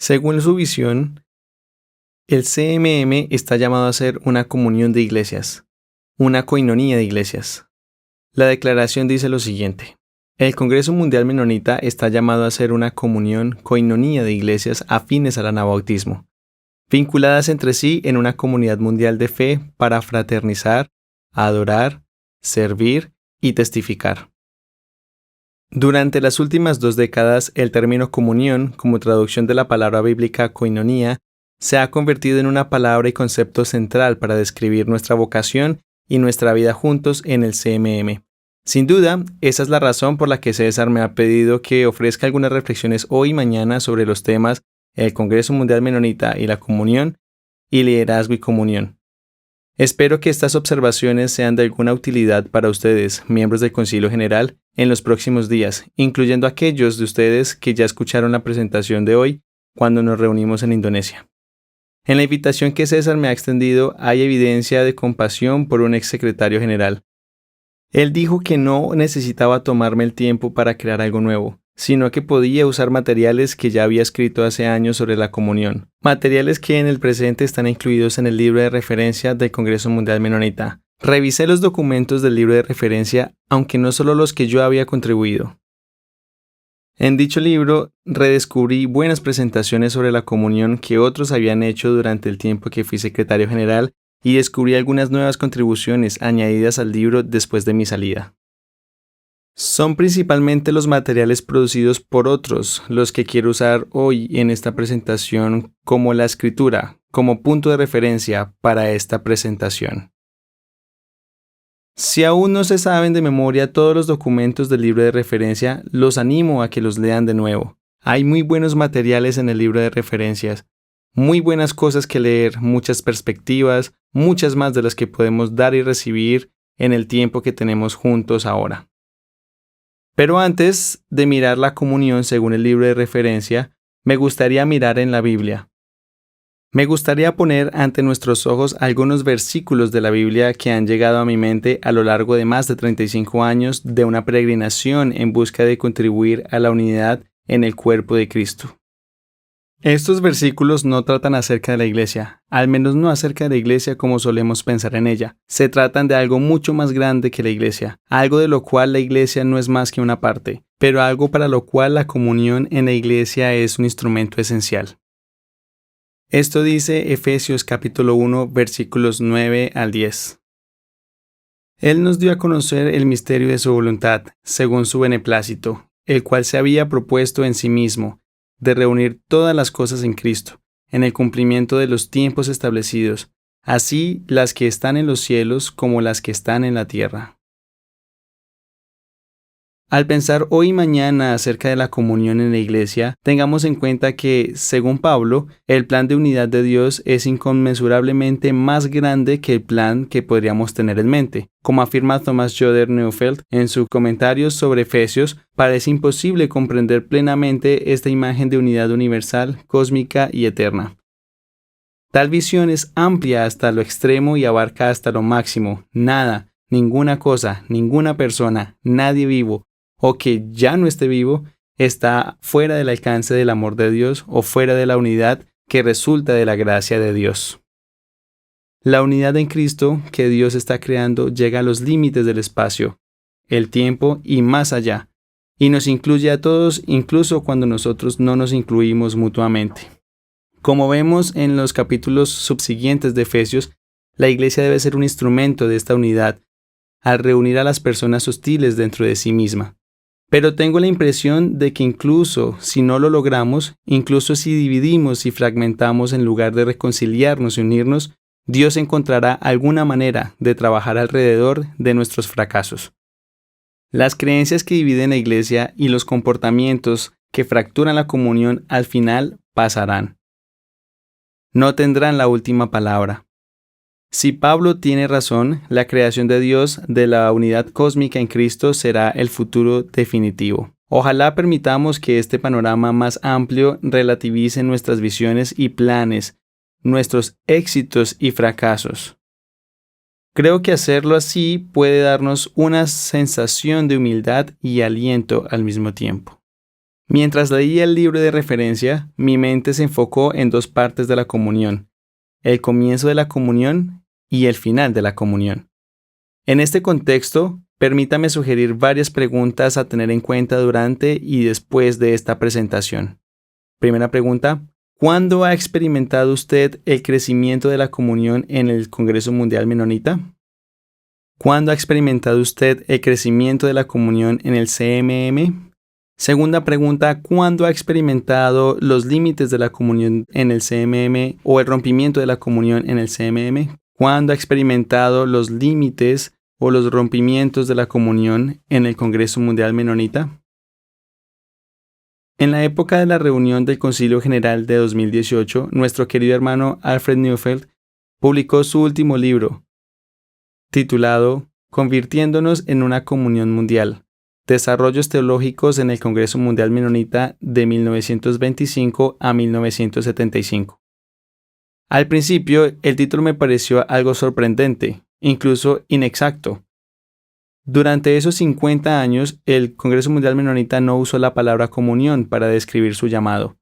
Según su visión, el CMM está llamado a ser una comunión de iglesias, una coinonía de iglesias. La declaración dice lo siguiente: el Congreso Mundial Menonita está llamado a ser una coinonía de iglesias afines al anabautismo, vinculadas entre sí en una comunidad mundial de fe para fraternizar, adorar, servir y testificar. Durante las últimas 2 décadas, el término comunión, como traducción de la palabra bíblica koinonía, se ha convertido en una palabra y concepto central para describir nuestra vocación y nuestra vida juntos en el CMM. Sin duda, esa es la razón por la que César me ha pedido que ofrezca algunas reflexiones hoy y mañana sobre los temas el Congreso Mundial Menonita y la comunión, y liderazgo y comunión. Espero que estas observaciones sean de alguna utilidad para ustedes, miembros del Concilio General, en los próximos días, incluyendo aquellos de ustedes que ya escucharon la presentación de hoy cuando nos reunimos en Indonesia. En la invitación que César me ha extendido hay evidencia de compasión por un exsecretario general. Él dijo que no necesitaba tomarme el tiempo para crear algo nuevo, sino que podía usar materiales que ya había escrito hace años sobre la comunión, materiales que en el presente están incluidos en el libro de referencia del Congreso Mundial Menonita. Revisé los documentos del libro de referencia, aunque no solo los que yo había contribuido. En dicho libro, redescubrí buenas presentaciones sobre la comunión que otros habían hecho durante el tiempo que fui secretario general y descubrí algunas nuevas contribuciones añadidas al libro después de mi salida. Son principalmente los materiales producidos por otros los que quiero usar hoy en esta presentación como la escritura, como punto de referencia para esta presentación. Si aún no se saben de memoria todos los documentos del libro de referencia, los animo a que los lean de nuevo. Hay muy buenos materiales en el libro de referencias, muy buenas cosas que leer, muchas perspectivas, muchas más de las que podemos dar y recibir en el tiempo que tenemos juntos ahora. Pero antes de mirar la comunión según el libro de referencia, me gustaría mirar en la Biblia. Me gustaría poner ante nuestros ojos algunos versículos de la Biblia que han llegado a mi mente a lo largo de más de 35 años de una peregrinación en busca de contribuir a la unidad en el cuerpo de Cristo. Estos versículos no tratan acerca de la iglesia, al menos no acerca de la iglesia como solemos pensar en ella. Se tratan de algo mucho más grande que la iglesia, algo de lo cual la iglesia no es más que una parte, pero algo para lo cual la comunión en la iglesia es un instrumento esencial. Esto dice Efesios capítulo 1, versículos 9 al 10. Él nos dio a conocer el misterio de su voluntad, según su beneplácito, el cual se había propuesto en sí mismo, de reunir todas las cosas en Cristo, en el cumplimiento de los tiempos establecidos, así las que están en los cielos como las que están en la tierra. Al pensar hoy y mañana acerca de la comunión en la iglesia, tengamos en cuenta que, según Pablo, el plan de unidad de Dios es inconmensurablemente más grande que el plan que podríamos tener en mente. Como afirma Thomas Joder Neufeld en sus comentarios sobre Efesios, parece imposible comprender plenamente esta imagen de unidad universal, cósmica y eterna. Tal visión es amplia hasta lo extremo y abarca hasta lo máximo. Nada, ninguna cosa, ninguna persona, nadie vivo, o que ya no esté vivo, está fuera del alcance del amor de Dios o fuera de la unidad que resulta de la gracia de Dios. La unidad en Cristo que Dios está creando llega a los límites del espacio, el tiempo y más allá, y nos incluye a todos incluso cuando nosotros no nos incluimos mutuamente. Como vemos en los capítulos subsiguientes de Efesios, la iglesia debe ser un instrumento de esta unidad al reunir a las personas hostiles dentro de sí misma. Pero tengo la impresión de que incluso si no lo logramos, incluso si dividimos y fragmentamos en lugar de reconciliarnos y unirnos, Dios encontrará alguna manera de trabajar alrededor de nuestros fracasos. Las creencias que dividen la iglesia y los comportamientos que fracturan la comunión al final pasarán. No tendrán la última palabra. Si Pablo tiene razón, la creación de Dios de la unidad cósmica en Cristo será el futuro definitivo. Ojalá permitamos que este panorama más amplio relativice nuestras visiones y planes, nuestros éxitos y fracasos. Creo que hacerlo así puede darnos una sensación de humildad y aliento al mismo tiempo. Mientras leía el libro de referencia, mi mente se enfocó en dos partes de la comunión: el comienzo de la comunión y el final de la comunión. En este contexto, permítame sugerir varias preguntas a tener en cuenta durante y después de esta presentación. Primera pregunta: ¿cuándo ha experimentado usted el crecimiento de la comunión en el Congreso Mundial Menonita? ¿Cuándo ha experimentado usted el crecimiento de la comunión en el CMM? Segunda pregunta: ¿cuándo ha experimentado los límites de la comunión en el CMM o el rompimiento de la comunión en el CMM? ¿Cuándo ha experimentado los límites o los rompimientos de la comunión en el Congreso Mundial Menonita? En la época de la reunión del Concilio General de 2018, nuestro querido hermano Alfred Neufeld publicó su último libro, titulado Convirtiéndonos en una comunión mundial: Desarrollos teológicos en el Congreso Mundial Menonita de 1925 a 1975. Al principio, el título me pareció algo sorprendente, incluso inexacto. Durante esos 50 años, el Congreso Mundial Menonita no usó la palabra comunión para describir su llamado.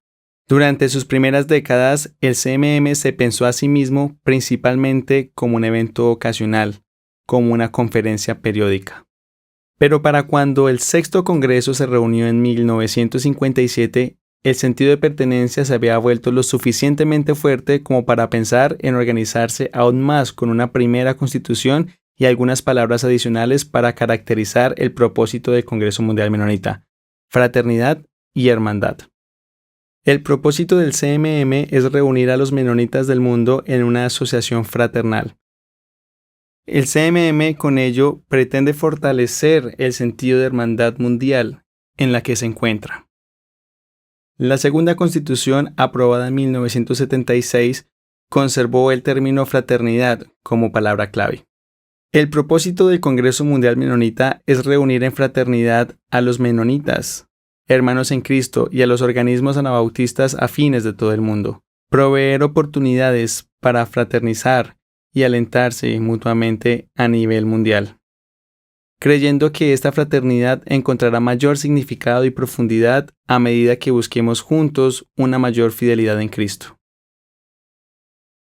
Durante sus primeras décadas, el CMM se pensó a sí mismo principalmente como un evento ocasional, como una conferencia periódica. Pero para cuando el sexto congreso se reunió en 1957, el sentido de pertenencia se había vuelto lo suficientemente fuerte como para pensar en organizarse aún más con una primera constitución y algunas palabras adicionales para caracterizar el propósito del Congreso Mundial Menonita: fraternidad y hermandad. El propósito del CMM es reunir a los menonitas del mundo en una asociación fraternal. El CMM con ello pretende fortalecer el sentido de hermandad mundial en la que se encuentra. La segunda constitución, aprobada en 1976, conservó el término fraternidad como palabra clave. El propósito del Congreso Mundial Menonita es reunir en fraternidad a los menonitas, hermanos en Cristo, y a los organismos anabautistas afines de todo el mundo, proveer oportunidades para fraternizar y alentarse mutuamente a nivel mundial, creyendo que esta fraternidad encontrará mayor significado y profundidad a medida que busquemos juntos una mayor fidelidad en Cristo.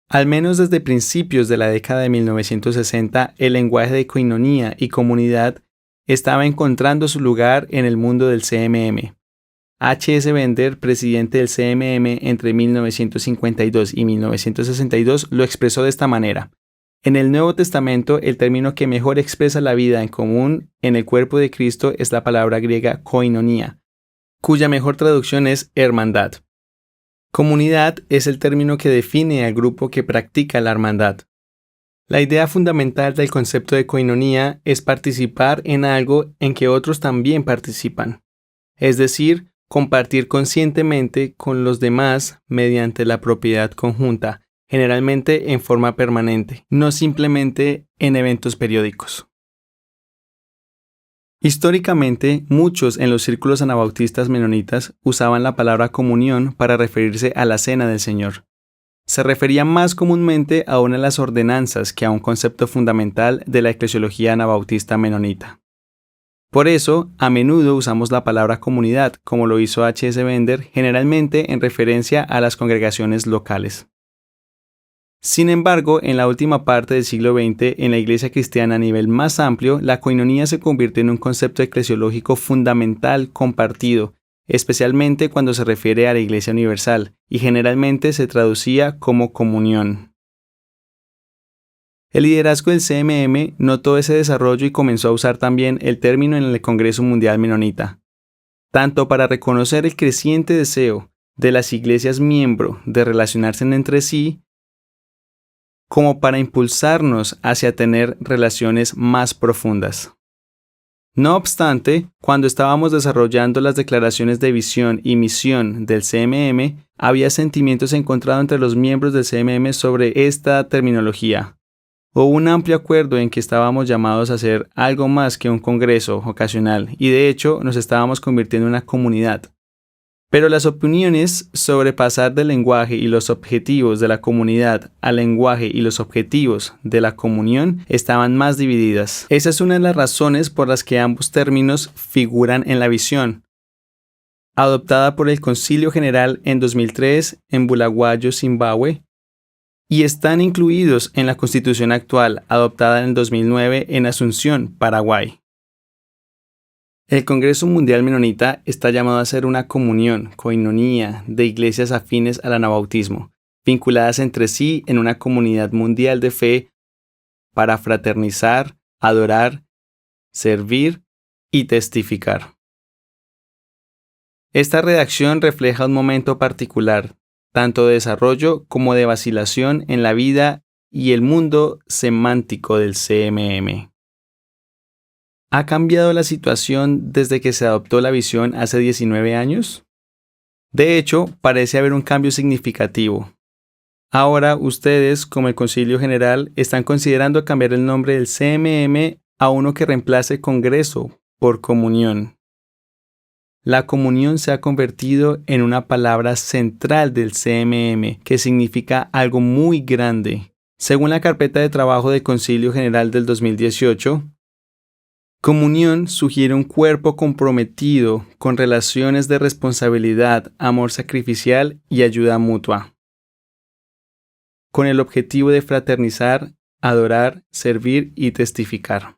Al menos desde principios de la década de 1960, el lenguaje de coinonía y comunidad estaba encontrando su lugar en el mundo del CMM. H.S. Bender, presidente del CMM entre 1952 y 1962, lo expresó de esta manera: en el Nuevo Testamento, el término que mejor expresa la vida en común en el cuerpo de Cristo es la palabra griega koinonía, cuya mejor traducción es hermandad. Comunidad es el término que define al grupo que practica la hermandad. La idea fundamental del concepto de koinonía es participar en algo en que otros también participan, es decir, compartir conscientemente con los demás mediante la propiedad conjunta, generalmente en forma permanente, no simplemente en eventos periódicos. Históricamente, muchos en los círculos anabautistas menonitas usaban la palabra comunión para referirse a la cena del Señor. Se refería más comúnmente a una de las ordenanzas que a un concepto fundamental de la eclesiología anabautista menonita. Por eso, a menudo usamos la palabra comunidad, como lo hizo H.S. Bender, generalmente en referencia a las congregaciones locales. Sin embargo, en la última parte del siglo XX, en la Iglesia cristiana a nivel más amplio, la coinonía se convirtió en un concepto eclesiológico fundamental compartido, especialmente cuando se refiere a la Iglesia universal, y generalmente se traducía como comunión. El liderazgo del CMM notó ese desarrollo y comenzó a usar también el término en el Congreso Mundial Menonita, tanto para reconocer el creciente deseo de las iglesias miembro de relacionarse entre sí, como para impulsarnos hacia tener relaciones más profundas. No obstante, cuando estábamos desarrollando las declaraciones de visión y misión del CMM, había sentimientos encontrados entre los miembros del CMM sobre esta terminología. Hubo un amplio acuerdo en que estábamos llamados a hacer algo más que un congreso ocasional y de hecho nos estábamos convirtiendo en una comunidad. Pero las opiniones sobre pasar del lenguaje y los objetivos de la comunidad al lenguaje y los objetivos de la comunión estaban más divididas. Esa es una de las razones por las que ambos términos figuran en la visión. adoptada por el Concilio General en 2003 en Bulawayo, Zimbabue, y están incluidos en la Constitución actual, adoptada en el 2009 en Asunción, Paraguay. El Congreso Mundial Menonita está llamado a ser una comunión, coinonía, de iglesias afines al anabautismo, vinculadas entre sí en una comunidad mundial de fe para fraternizar, adorar, servir y testificar. Esta redacción refleja un momento particular, tanto de desarrollo como de vacilación en la vida y el mundo semántico del CMM. ¿Ha cambiado la situación desde que se adoptó la visión hace 19 años? De hecho, parece haber un cambio significativo. Ahora ustedes, como el Concilio General, están considerando cambiar el nombre del CMM a uno que reemplace Congreso por Comunión. La comunión se ha convertido en una palabra central del CMM, que significa algo muy grande. Según la carpeta de trabajo del Concilio General del 2018, comunión sugiere un cuerpo comprometido con relaciones de responsabilidad, amor sacrificial y ayuda mutua, con el objetivo de fraternizar, adorar, servir y testificar.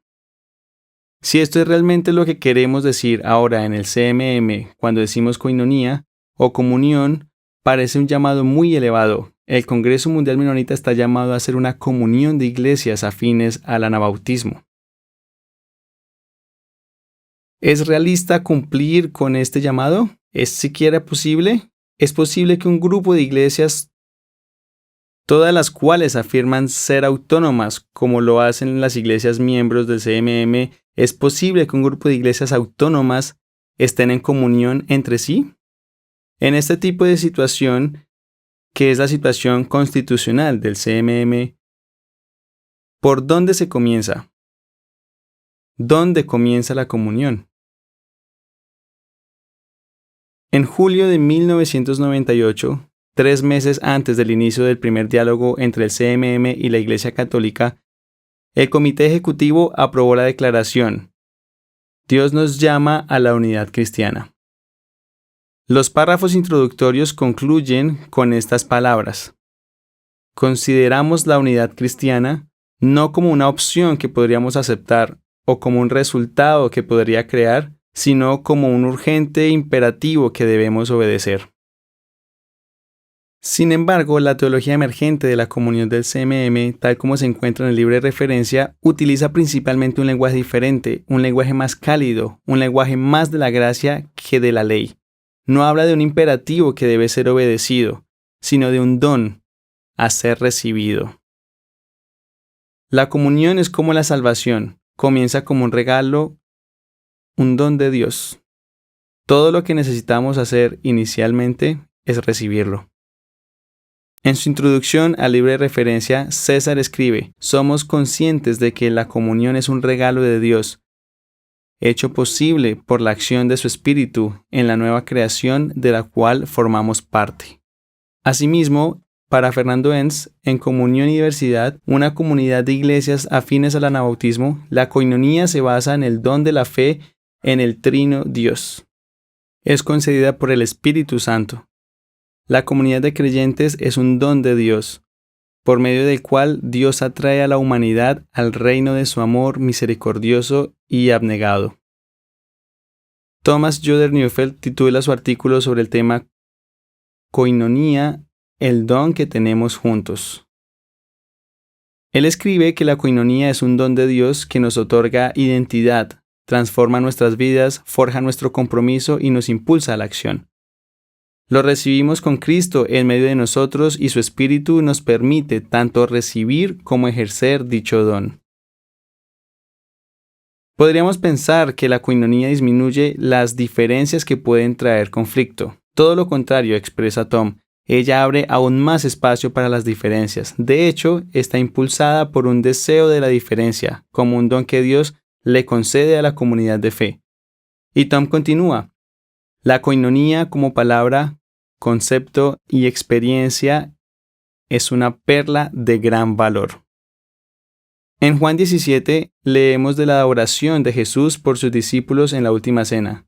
Si esto es realmente lo que queremos decir ahora en el CMM cuando decimos coinonía o comunión, parece un llamado muy elevado. El Congreso Mundial Menonita está llamado a ser una comunión de iglesias afines al anabautismo. ¿Es realista cumplir con este llamado? ¿Es siquiera posible? ¿Es posible que un grupo de iglesias, todas las cuales afirman ser autónomas, como lo hacen las iglesias miembros del CMM, es posible que un grupo de iglesias autónomas estén en comunión entre sí? En este tipo de situación, que es la situación constitucional del CMM, ¿por dónde se comienza? ¿Dónde comienza la comunión? En julio de 1998, 3 meses antes del inicio del primer diálogo entre el CMM y la Iglesia Católica, el Comité Ejecutivo aprobó la declaración Dios nos llama a la unidad cristiana. Los párrafos introductorios concluyen con estas palabras. Consideramos la unidad cristiana no como una opción que podríamos aceptar o como un resultado que podría crear, sino como un urgente imperativo que debemos obedecer. Sin embargo, la teología emergente de la comunión del CMM, tal como se encuentra en el libro de referencia, utiliza principalmente un lenguaje diferente, un lenguaje más cálido, un lenguaje más de la gracia que de la ley. No habla de un imperativo que debe ser obedecido, sino de un don a ser recibido. La comunión es como la salvación, comienza como un regalo, un don de Dios. Todo lo que necesitamos hacer inicialmente es recibirlo. En su introducción al libro de referencia, César escribe, somos conscientes de que la comunión es un regalo de Dios, hecho posible por la acción de su Espíritu en la nueva creación de la cual formamos parte. Asimismo, para Fernando Enns, en Comunión y Diversidad, una comunidad de iglesias afines al anabautismo, la coinonía se basa en el don de la fe en el trino Dios. Es concedida por el Espíritu Santo. La comunidad de creyentes es un don de Dios, por medio del cual Dios atrae a la humanidad al reino de su amor misericordioso y abnegado. Thomas Joder Neufeld titula su artículo sobre el tema Coinonía, el don que tenemos juntos. Él escribe que la coinonía es un don de Dios que nos otorga identidad, transforma nuestras vidas, forja nuestro compromiso y nos impulsa a la acción. Lo recibimos con Cristo en medio de nosotros y su Espíritu nos permite tanto recibir como ejercer dicho don. Podríamos pensar que la coinonía disminuye las diferencias que pueden traer conflicto. Todo lo contrario, expresa Tom. Ella abre aún más espacio para las diferencias. De hecho, está impulsada por un deseo de la diferencia, como un don que Dios le concede a la comunidad de fe. Y Tom continúa. La coinonía como palabra, concepto y experiencia es una perla de gran valor. En Juan 17 leemos de la oración de Jesús por sus discípulos en la última cena.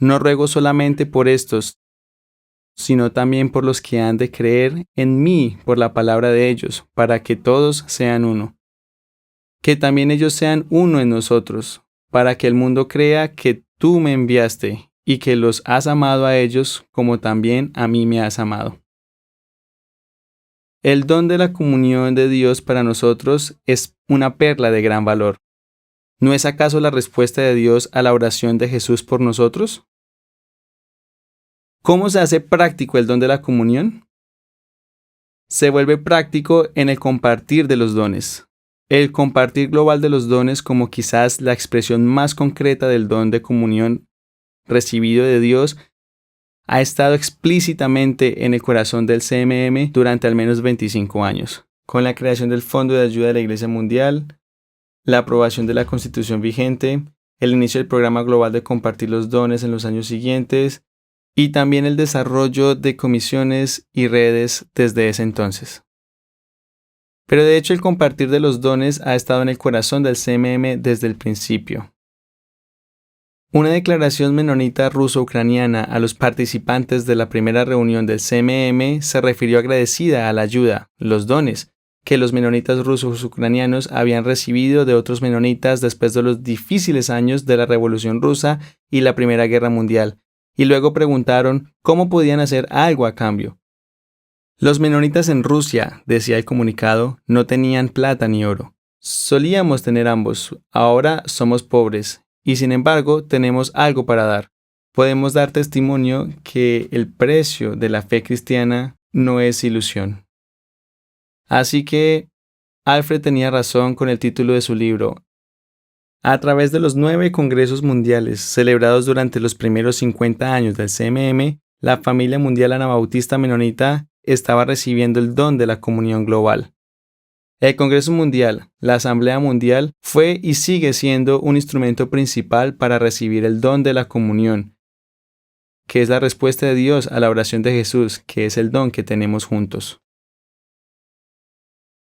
No ruego solamente por estos, sino también por los que han de creer en mí por la palabra de ellos, para que todos sean uno. Que también ellos sean uno en nosotros, para que el mundo crea que tú me enviaste y que los has amado a ellos como también a mí me has amado. El don de la comunión de Dios para nosotros es una perla de gran valor. ¿No es acaso la respuesta de Dios a la oración de Jesús por nosotros? ¿Cómo se hace práctico el don de la comunión? Se vuelve práctico en el compartir de los dones. El compartir global de los dones como quizás la expresión más concreta del don de comunión recibido de Dios ha estado explícitamente en el corazón del CMM durante al menos 25 años, con la creación del Fondo de Ayuda de la Iglesia Mundial, la aprobación de la Constitución vigente, el inicio del programa global de compartir los dones en los años siguientes y también el desarrollo de comisiones y redes desde ese entonces. Pero de hecho el compartir de los dones ha estado en el corazón del CMM desde el principio. Una declaración menonita ruso-ucraniana a los participantes de la primera reunión del CMM se refirió agradecida a la ayuda, los dones, que los menonitas rusos ucranianos habían recibido de otros menonitas después de los difíciles años de la Revolución Rusa y la Primera Guerra Mundial, y luego preguntaron cómo podían hacer algo a cambio. Los menonitas en Rusia, decía el comunicado, no tenían plata ni oro. Solíamos tener ambos, ahora somos pobres. Y sin embargo, tenemos algo para dar. Podemos dar testimonio que el precio de la fe cristiana no es ilusión. Así que Alfred tenía razón con el título de su libro. A través de los 9 congresos mundiales celebrados durante los primeros 50 años del CMM, la familia mundial anabautista menonita estaba recibiendo el don de la comunión global. El Congreso Mundial, la Asamblea Mundial, fue y sigue siendo un instrumento principal para recibir el don de la comunión, que es la respuesta de Dios a la oración de Jesús, que es el don que tenemos juntos.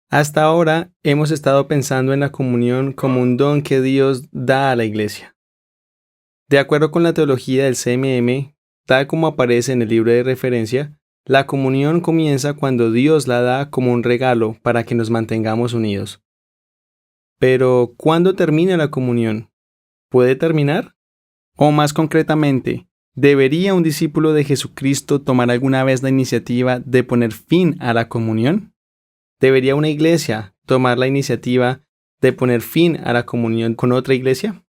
Hasta ahora hemos estado pensando en la comunión como un don que Dios da a la Iglesia. De acuerdo con la teología del CMM, tal como aparece en el libro de referencia, la comunión comienza cuando Dios la da como un regalo para que nos mantengamos unidos. Pero, ¿cuándo termina la comunión? ¿Puede terminar? O más concretamente, ¿debería un discípulo de Jesucristo tomar alguna vez la iniciativa de poner fin a la comunión? ¿Debería una iglesia tomar la iniciativa de poner fin a la comunión con otra iglesia?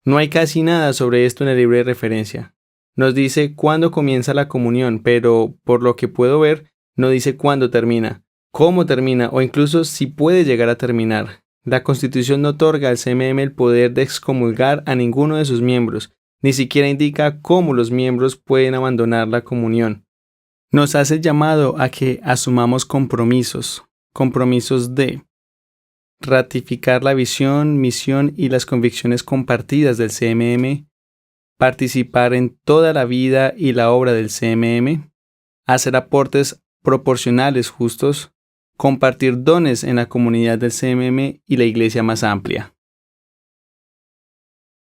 No hay casi nada sobre esto en el libro de referencia. Nos dice cuándo comienza la comunión, pero por lo que puedo ver, no dice cuándo termina, cómo termina o incluso si puede llegar a terminar. La Constitución no otorga al CMM el poder de excomulgar a ninguno de sus miembros, ni siquiera indica cómo los miembros pueden abandonar la comunión. Nos hace el llamado a que asumamos compromisos de ratificar la visión, misión y las convicciones compartidas del CMM, participar en toda la vida y la obra del CMM, hacer aportes proporcionales justos, compartir dones en la comunidad del CMM y la iglesia más amplia.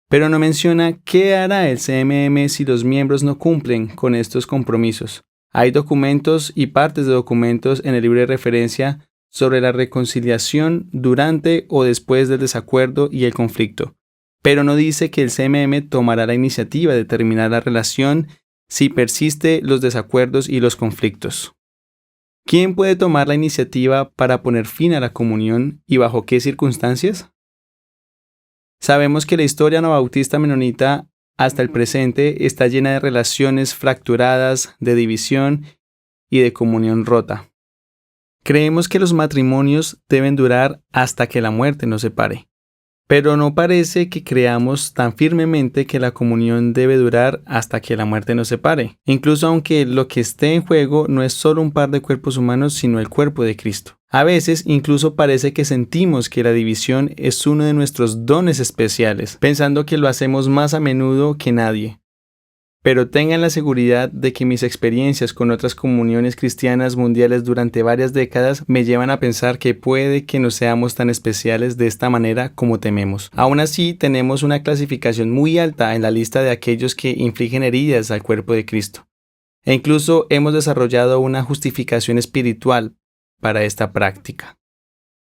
Pero no menciona qué hará el CMM si los miembros no cumplen con estos compromisos. Hay documentos y partes de documentos en el libro de referencia sobre la reconciliación durante o después del desacuerdo y el conflicto, pero no dice que el CMM tomará la iniciativa de terminar la relación si persiste los desacuerdos y los conflictos. ¿Quién puede tomar la iniciativa para poner fin a la comunión y bajo qué circunstancias? Sabemos que la historia anabautista menonita hasta el presente está llena de relaciones fracturadas, de división y de comunión rota. Creemos que los matrimonios deben durar hasta que la muerte nos separe. Pero no parece que creamos tan firmemente que la comunión debe durar hasta que la muerte nos separe, incluso aunque lo que esté en juego no es solo un par de cuerpos humanos, sino el cuerpo de Cristo. A veces incluso parece que sentimos que la división es uno de nuestros dones especiales, pensando que lo hacemos más a menudo que nadie. pero tengan la seguridad de que mis experiencias con otras comuniones cristianas mundiales durante varias décadas me llevan a pensar que puede que no seamos tan especiales de esta manera como tememos. Aún así, tenemos una clasificación muy alta en la lista de aquellos que infligen heridas al cuerpo de Cristo. E incluso hemos desarrollado una justificación espiritual para esta práctica.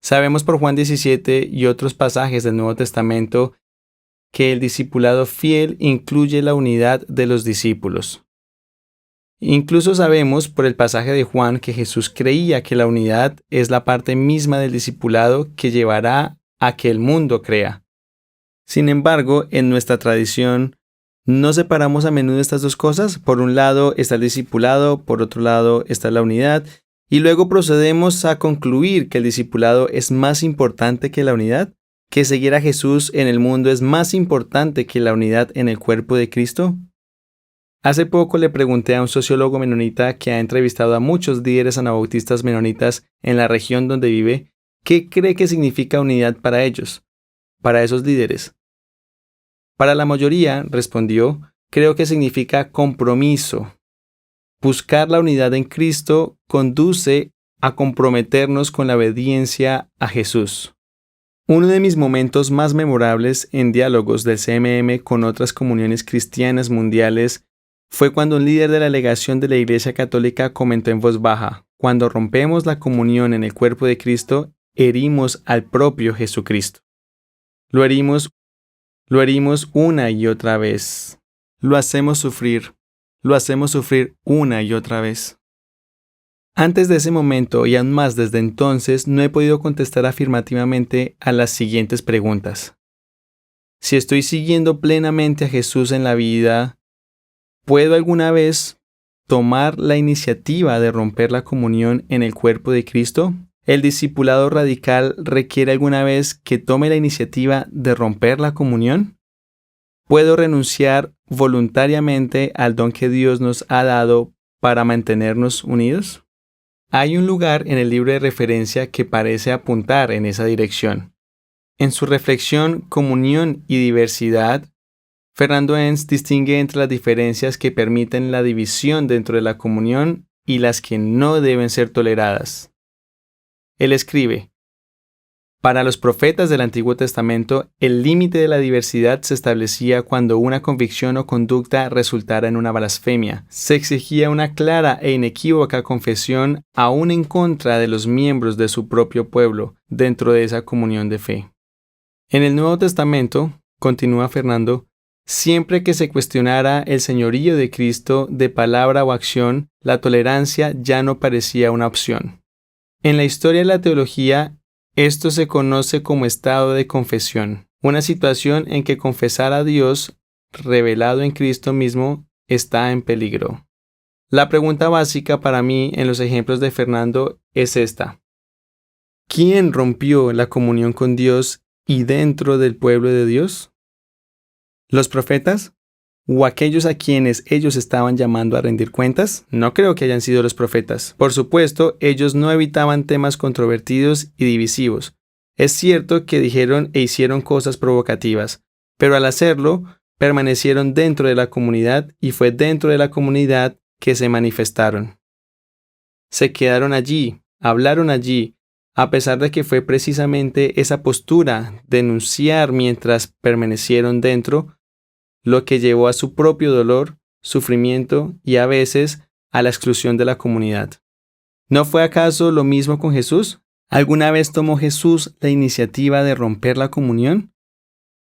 Sabemos por Juan 17 y otros pasajes del Nuevo Testamento que el discipulado fiel incluye la unidad de los discípulos. Incluso sabemos por el pasaje de Juan que Jesús creía que la unidad es la parte misma del discipulado que llevará a que el mundo crea. Sin embargo, en nuestra tradición, ¿no separamos a menudo estas dos cosas? Por un lado está el discipulado, por otro lado está la unidad, y luego procedemos a concluir que el discipulado es más importante que la unidad, que seguir a Jesús en el mundo es más importante que la unidad en el cuerpo de Cristo. Hace poco le pregunté a un sociólogo menonita que ha entrevistado a muchos líderes anabautistas menonitas en la región donde vive, ¿qué cree que significa unidad para ellos, para esos líderes? Para la mayoría, respondió, creo que significa compromiso. Buscar la unidad en Cristo conduce a comprometernos con la obediencia a Jesús. Uno de mis momentos más memorables en diálogos del CMM con otras comuniones cristianas mundiales fue cuando un líder de la delegación de la Iglesia Católica comentó en voz baja: cuando rompemos la comunión en el cuerpo de Cristo, herimos al propio Jesucristo. Lo herimos una y otra vez. Lo hacemos sufrir una y otra vez. Antes de ese momento y aún más desde entonces, no he podido contestar afirmativamente a las siguientes preguntas. Si estoy siguiendo plenamente a Jesús en la vida, ¿puedo alguna vez tomar la iniciativa de romper la comunión en el cuerpo de Cristo? ¿El discipulado radical requiere alguna vez que tome la iniciativa de romper la comunión? ¿Puedo renunciar voluntariamente al don que Dios nos ha dado para mantenernos unidos? Hay un lugar en el libro de referencia que parece apuntar en esa dirección. En su reflexión Comunión y Diversidad, Fernando Enns distingue entre las diferencias que permiten la división dentro de la comunión y las que no deben ser toleradas. Él escribe: para los profetas del Antiguo Testamento, el límite de la diversidad se establecía cuando una convicción o conducta resultara en una blasfemia. Se exigía una clara e inequívoca confesión aún en contra de los miembros de su propio pueblo dentro de esa comunión de fe. En el Nuevo Testamento, continúa Fernando, siempre que se cuestionara el señorío de Cristo de palabra o acción, la tolerancia ya no parecía una opción. En la historia de la teología, esto se conoce como estado de confesión, una situación en que confesar a Dios, revelado en Cristo mismo, está en peligro. La pregunta básica para mí en los ejemplos de Fernando es esta: ¿quién rompió la comunión con Dios y dentro del pueblo de Dios? ¿Los profetas? ¿O aquellos a quienes ellos estaban llamando a rendir cuentas? No creo que hayan sido los profetas. Por supuesto, ellos no evitaban temas controvertidos y divisivos. Es cierto que dijeron e hicieron cosas provocativas, pero al hacerlo, permanecieron dentro de la comunidad y fue dentro de la comunidad que se manifestaron. Se quedaron allí, hablaron allí, a pesar de que fue precisamente esa postura, denunciar mientras permanecieron dentro, lo que llevó a su propio dolor, sufrimiento y a veces a la exclusión de la comunidad. ¿No fue acaso lo mismo con Jesús? ¿Alguna vez tomó Jesús la iniciativa de romper la comunión?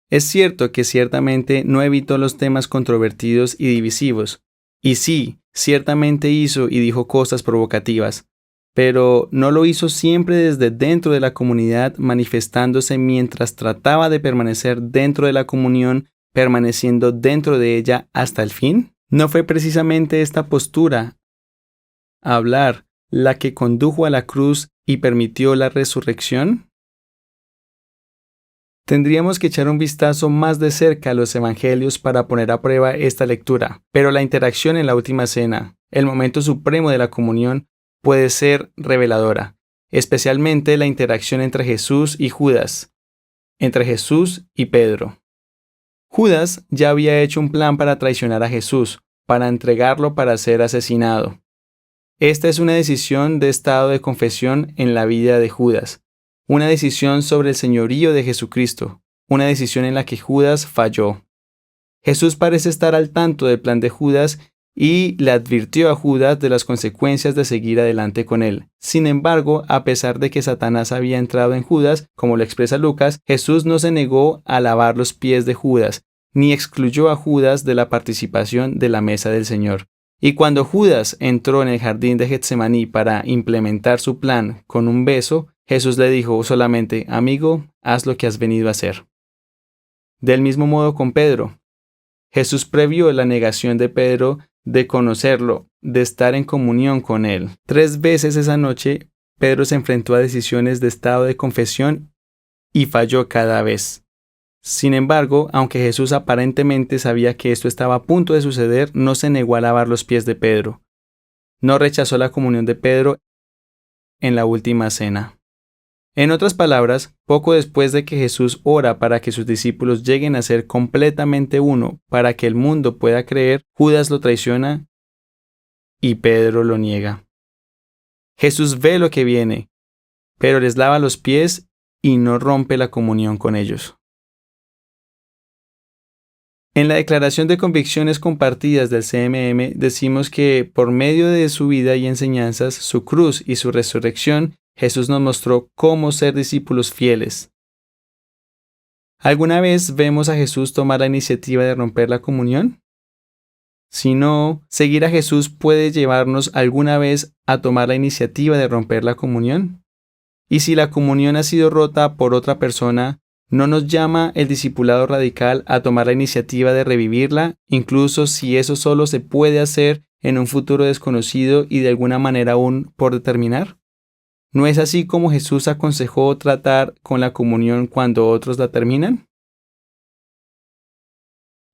Es cierto que ciertamente no evitó los temas controvertidos y divisivos, y sí, ciertamente hizo y dijo cosas provocativas, pero no lo hizo siempre desde dentro de la comunidad, manifestándose mientras trataba de permanecer dentro de la comunión, permaneciendo dentro de ella hasta el fin. ¿No fue precisamente esta postura, hablar, la que condujo a la cruz y permitió la resurrección? Tendríamos que echar un vistazo más de cerca a los evangelios para poner a prueba esta lectura, pero la interacción en la última cena, el momento supremo de la comunión, puede ser reveladora, especialmente la interacción entre Jesús y Judas, entre Jesús y Pedro. Judas ya había hecho un plan para traicionar a Jesús, para entregarlo para ser asesinado. Esta es una decisión de estado de confesión en la vida de Judas, una decisión sobre el señorío de Jesucristo, una decisión en la que Judas falló. Jesús parece estar al tanto del plan de Judas y le advirtió a Judas de las consecuencias de seguir adelante con él. Sin embargo, a pesar de que Satanás había entrado en Judas, como lo expresa Lucas, Jesús no se negó a lavar los pies de Judas, ni excluyó a Judas de la participación de la mesa del Señor. Y cuando Judas entró en el jardín de Getsemaní para implementar su plan con un beso, Jesús le dijo solamente: amigo, haz lo que has venido a hacer. Del mismo modo con Pedro. Jesús previó la negación de Pedro de conocerlo, de estar en comunión con él. 3 veces esa noche, Pedro se enfrentó a decisiones de estado de confesión y falló cada vez. Sin embargo, aunque Jesús aparentemente sabía que esto estaba a punto de suceder, no se negó a lavar los pies de Pedro. No rechazó la comunión de Pedro en la última cena. En otras palabras, poco después de que Jesús ora para que sus discípulos lleguen a ser completamente uno para que el mundo pueda creer, Judas lo traiciona y Pedro lo niega. Jesús ve lo que viene, pero les lava los pies y no rompe la comunión con ellos. En la declaración de convicciones compartidas del CMM decimos que por medio de su vida y enseñanzas, su cruz y su resurrección, Jesús nos mostró cómo ser discípulos fieles. ¿Alguna vez vemos a Jesús tomar la iniciativa de romper la comunión? Si no, seguir a Jesús puede llevarnos alguna vez a tomar la iniciativa de romper la comunión. Y si la comunión ha sido rota por otra persona, ¿no nos llama el discipulado radical a tomar la iniciativa de revivirla, incluso si eso solo se puede hacer en un futuro desconocido y de alguna manera aún por determinar? ¿No es así como Jesús aconsejó tratar con la comunión cuando otros la terminan?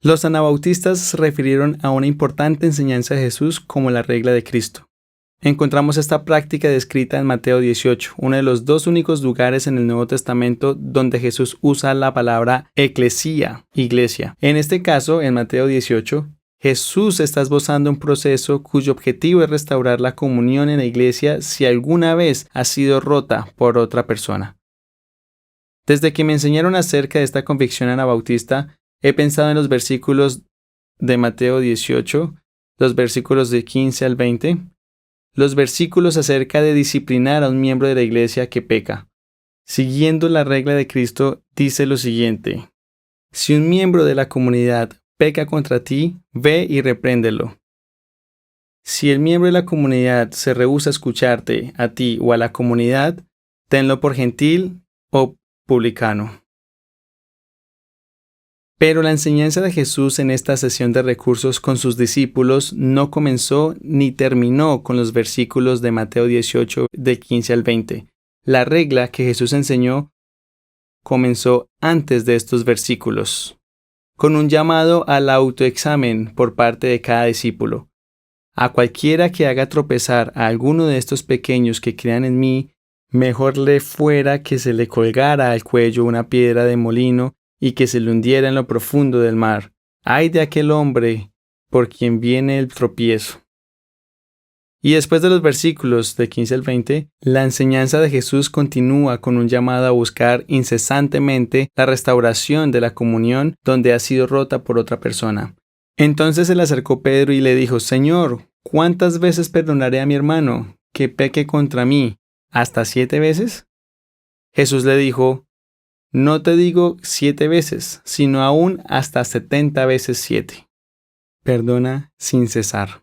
Los anabautistas se refirieron a una importante enseñanza de Jesús como la regla de Cristo. Encontramos esta práctica descrita en Mateo 18, uno de los 2 únicos lugares en el Nuevo Testamento donde Jesús usa la palabra eclesía, iglesia. En este caso, en Mateo 18, Jesús está esbozando un proceso cuyo objetivo es restaurar la comunión en la iglesia si alguna vez ha sido rota por otra persona. Desde que me enseñaron acerca de esta convicción anabautista, he pensado en los versículos de Mateo 18, los versículos de 15 al 20, los versículos acerca de disciplinar a un miembro de la iglesia que peca. Siguiendo la regla de Cristo, dice lo siguiente: si un miembro de la comunidad peca contra ti, ve y repréndelo. Si el miembro de la comunidad se rehúsa a escucharte a ti o a la comunidad, tenlo por gentil o publicano. Pero la enseñanza de Jesús en esta sesión de recursos con sus discípulos no comenzó ni terminó con los versículos de Mateo 18, del 15 al 20. La regla que Jesús enseñó comenzó antes de estos versículos, con un llamado al autoexamen por parte de cada discípulo. A cualquiera que haga tropezar a alguno de estos pequeños que crean en mí, mejor le fuera que se le colgara al cuello una piedra de molino y que se le hundiera en lo profundo del mar. ¡Ay de aquel hombre por quien viene el tropiezo! Y después de los versículos de 15 al 20, la enseñanza de Jesús continúa con un llamado a buscar incesantemente la restauración de la comunión donde ha sido rota por otra persona. Entonces se le acercó Pedro y le dijo: Señor, ¿cuántas veces perdonaré a mi hermano que peque contra mí? ¿Hasta 7 veces? Jesús le dijo: no te digo 7 veces, sino aún hasta 70 veces 7. Perdona sin cesar.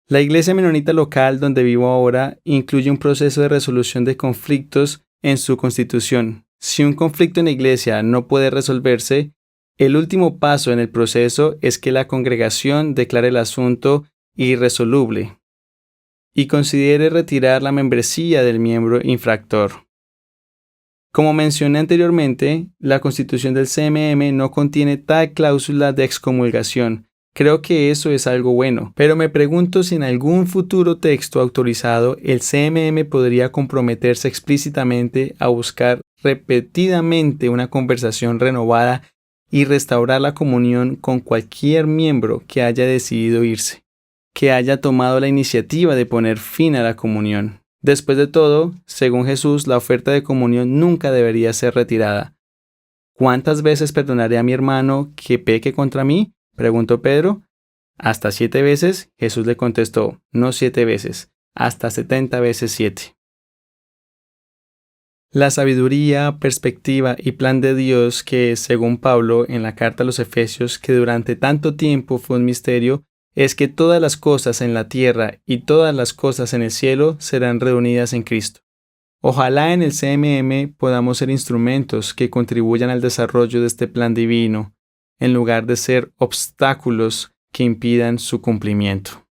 La iglesia menonita local donde vivo ahora incluye un proceso de resolución de conflictos en su constitución. Si un conflicto en la iglesia no puede resolverse, el último paso en el proceso es que la congregación declare el asunto irresoluble y considere retirar la membresía del miembro infractor. Como mencioné anteriormente, la constitución del CMM no contiene tal cláusula de excomulgación. Creo que eso es algo bueno, pero me pregunto si en algún futuro texto autorizado el CMM podría comprometerse explícitamente a buscar repetidamente una conversación renovada y restaurar la comunión con cualquier miembro que haya decidido irse, que haya tomado la iniciativa de poner fin a la comunión. Después de todo, según Jesús, la oferta de comunión nunca debería ser retirada. ¿Cuántas veces perdonaré a mi hermano que peque contra mí?, preguntó Pedro. ¿Hasta 7 veces? Jesús le contestó, no 7 veces, hasta 70 veces 7. La sabiduría, perspectiva y plan de Dios que, según Pablo en la carta a los Efesios, que durante tanto tiempo fue un misterio, es que todas las cosas en la tierra y todas las cosas en el cielo serán reunidas en Cristo. Ojalá en el CMM podamos ser instrumentos que contribuyan al desarrollo de este plan divino, en lugar de ser obstáculos que impidan su cumplimiento.